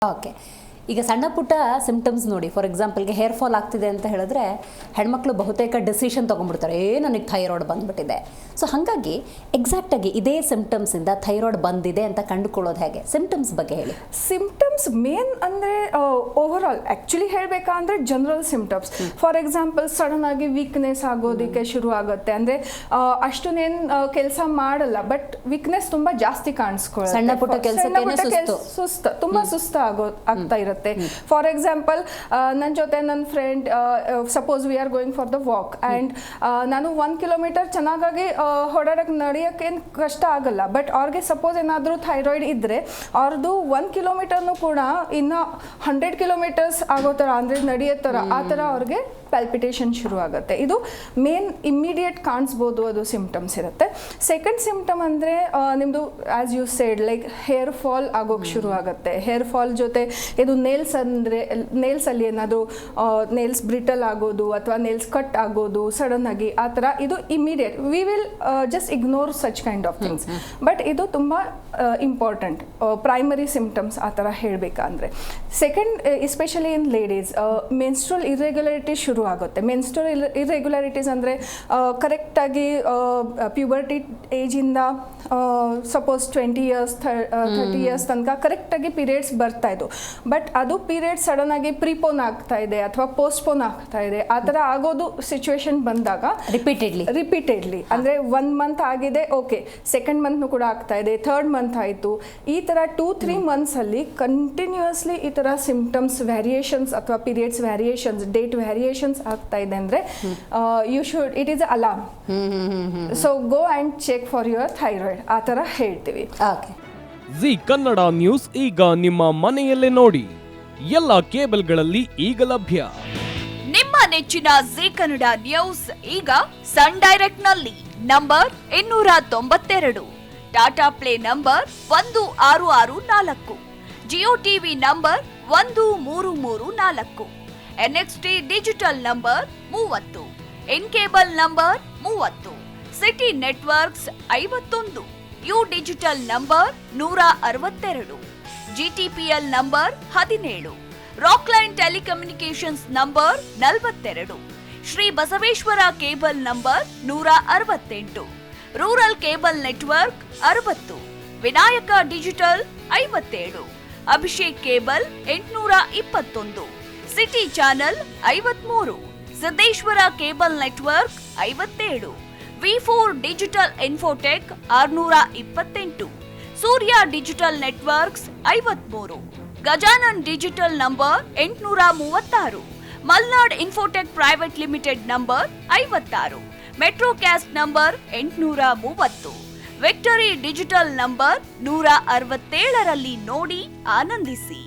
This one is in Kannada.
ಓಕೆ. ಈಗ ಸಣ್ಣ ಪುಟ್ಟ ಸಿಂಪ್ಟಮ್ಸ್ ನೋಡಿ, ಫಾರ್ ಎಕ್ಸಾಂಪಲ್ಗೆ ಹೇರ್ ಫಾಲ್ ಆಗ್ತಿದೆ ಅಂತ ಹೇಳಿದ್ರೆ ಹೆಣ್ಮಕ್ಳು ಬಹುತೇಕ ಡಿಸಿಷನ್ ತೊಗೊಂಡ್ಬಿಡ್ತಾರೆ, ನನಗೆ ಥೈರಾಯ್ಡ್ ಬಂದ್ಬಿಟ್ಟಿದೆ. ಸೊ ಹಾಗಾಗಿ ಎಕ್ಸಾಕ್ಟಾಗಿ ಇದೇ ಸಿಂಪ್ಟಮ್ಸಿಂದ ಥೈರಾಯ್ಡ್ ಬಂದಿದೆ ಅಂತ ಕಂಡುಕೊಳ್ಳೋದು ಹೇಗೆ? ಸಿಂಪ್ಟಮ್ಸ್ ಬಗ್ಗೆ ಹೇಳಿ. ಸಿಂಪ್ಟಮ್ಸ್ ಮೇನ್ ಅಂದರೆ ಓವರ್ ಆಲ್ ಆ್ಯಕ್ಚುಲಿ ಹೇಳಬೇಕಂದ್ರೆ general symptoms. For example sudden ಆಗಿ ವೀಕ್ನೆಸ್ ಆಗೋದಕ್ಕೆ ಶುರು ಆಗುತ್ತೆ. ಅಂದರೆ ಅಷ್ಟೊಂದೇನು ಕೆಲಸ ಮಾಡಲ್ಲ, ಬಟ್ ವೀಕ್ನೆಸ್ ತುಂಬ ಜಾಸ್ತಿ ಕಾಣಿಸ್ಕೊಳ್ಳುತ್ತೆ. ಸಣ್ಣ ಪುಟ್ಟ ಕೆಲಸಕ್ಕೆ ಸುಸ್ತು, ತುಂಬ ಸುಸ್ತು ಆಗ್ತಾ ಇರುತ್ತೆ. ಫಾರ್ ಎಕ್ಸಾಂಪಲ್ ನನ್ನ ಜೊತೆ ನನ್ನ friend, suppose we are going for the walk and ನಾನು 1 ಕಿಲೋಮೀಟರ್ ಚೆನ್ನಾಗಿ ಹೊಡೋಕ್ಕೆ ನಡೆಯೋಕ್ಕೇನು ಕಷ್ಟ ಆಗಲ್ಲ. ಬಟ್ ಅವ್ರಿಗೆ ಸಪೋಸ್ ಏನಾದರೂ ಥೈರಾಯ್ಡ್ ಇದ್ದರೆ ಅವ್ರದ್ದು 1 ಕಿಲೋಮೀಟರ್ನು ಕೂಡ ಇನ್ನು 100 ಕಿಲೋಮೀಟರ್ಸ್ ಆಗೋ ಥರ, ಅಂದರೆ ನಡೆಯೋ ಥರ, ಆ ಥರ ಅವ್ರಿಗೆ ಪ್ಯಾಲ್ಪಿಟೇಷನ್ ಶುರು ಆಗುತ್ತೆ. ಇದು ಮೇನ್ ಇಮ್ಮಿಡಿಯೇಟ್ ಕಾಣಿಸ್ಬೋದು, ಅದು ಸಿಂಪ್ಟಮ್ಸ್ ಇರುತ್ತೆ. ಸೆಕೆಂಡ್ ಸಿಂಪ್ಟಮ್ ಅಂದರೆ ನಿಮ್ಮದು as you said like hair fall ಆಗೋಕ್ಕೆ ಶುರು ಆಗುತ್ತೆ. ಹೇರ್ ಫಾಲ್ ಜೊತೆ ಇದು ನೇಲ್ಸ್, ಅಂದರೆ ನೇಲ್ಸಲ್ಲಿ ಏನಾದರೂ ನೇಲ್ಸ್ ಬ್ರಿಟಲ್ ಆಗೋದು ಅಥವಾ ನೇಲ್ಸ್ ಕಟ್ ಆಗೋದು ಸಡನ್ ಆಗಿ, ಆ ಥರ ಇದು immediate. We will just ignore such kind of things, but ಇದು ತುಂಬ ಇಂಪಾರ್ಟೆಂಟ್ ಪ್ರೈಮರಿ ಸಿಂಪ್ಟಮ್ಸ್ ಆ ಥರ ಹೇಳಬೇಕಂದ್ರೆ. Second, especially in ladies, menstrual irregularity ಶುರು ಆಗುತ್ತೆ. ಮೆನ್ಸ್ಟ್ರಲ್ ಇರ್ರೆಗ್ಯುಲಾರಿಟೀಸ್ ಅಂದರೆ ಕರೆಕ್ಟಾಗಿ ಪ್ಯೂಬರ್ಟಿ ಏಜಿಂದ ಸಪೋಸ್ 20 ಇಯರ್ಸ್ 30 ಇಯರ್ಸ್ ತನಕ ಕರೆಕ್ಟಾಗಿ ಪೀರಿಯಡ್ಸ್ ಬರ್ತಾ ಇದ್ದು, ಬಟ್ ಅದು ಪೀರಿಯಡ್ ಸಡನ್ ಆಗಿ ಪ್ರಿಪೋನ್ ಆಗ್ತಾ ಇದೆ ಅಥವಾ ಪೋಸ್ಟ್ಪೋನ್ ಆಗ್ತಾ ಇದೆ. ಆ ಥರ ಆಗೋದು ಸಿಚುವೇಶನ್ ಬಂದಾಗ ರಿಪೀಟೆಡ್ಲಿ ಅಂದರೆ 1 ಮಂತ್ ಆಗಿದೆ, ಓಕೆ, ಸೆಕೆಂಡ್ ಮಂತ್ನು ಕೂಡ ಆಗ್ತಾ ಇದೆ, ಥರ್ಡ್ ಮಂತ್ ಆಯಿತು, ಈ ಥರ 2-3 ಮಂತ್ಸಲ್ಲಿ ಕಂಟಿನ್ಯೂಸ್ಲಿ ಈ ಥರ ಸಿಂಪ್ಟಮ್ಸ್ ವೇರಿಯೇಷನ್ಸ್ ಅಥವಾ ಪೀರಿಯಡ್ಸ್ ವೇರಿಯೇಷನ್ಸ್, ಡೇಟ್ ವೇರಿಯೇಷನ್ಸ್ ಆಗ್ತಾ ಇದೆ ಅಂದರೆ you should, it is alarm. So go and check for your thyroid, ಆ ಥರ ಹೇಳ್ತೀವಿ. ಓಕೆ. ಜಿ ಕನ್ನಡ ನ್ಯೂಸ್ ಈಗ ನಿಮ್ಮ ಮನೆಯಲ್ಲೇ ನೋಡಿ, ಎಲ್ಲ ಕೇಬಲ್ಗಳಲ್ಲಿ ಈಗ ಲಭ್ಯ. ನಿಮ್ಮ ನೆಚ್ಚಿನ ಜಿ ಕನ್ನಡ ನ್ಯೂಸ್ ಈಗ ಸನ್ ಡೈರೆಕ್ಟ್ ನಲ್ಲಿ number 292, Tata play number 1664, Jio TV number 1334, NXT digital number 30, in cable number 30, city networks 51, U digital number 162, GTPL number 17, Rockline telecommunications number 42, Shri Basaveshwara cable number 168, rural cable network 60, Vinayaka digital 57, Abhishek cable 821, city channel 53, Siddeshwara cable network 57, V4 digital Infotech 628, Surya digital networks 53, Gajanan digital number 836, Malnad Infotech Private Limited number 56, Metrocast number 830, Victory Digital number 167ರಲ್ಲಿ ನೋಡಿ ಆನಂದಿಸಿ.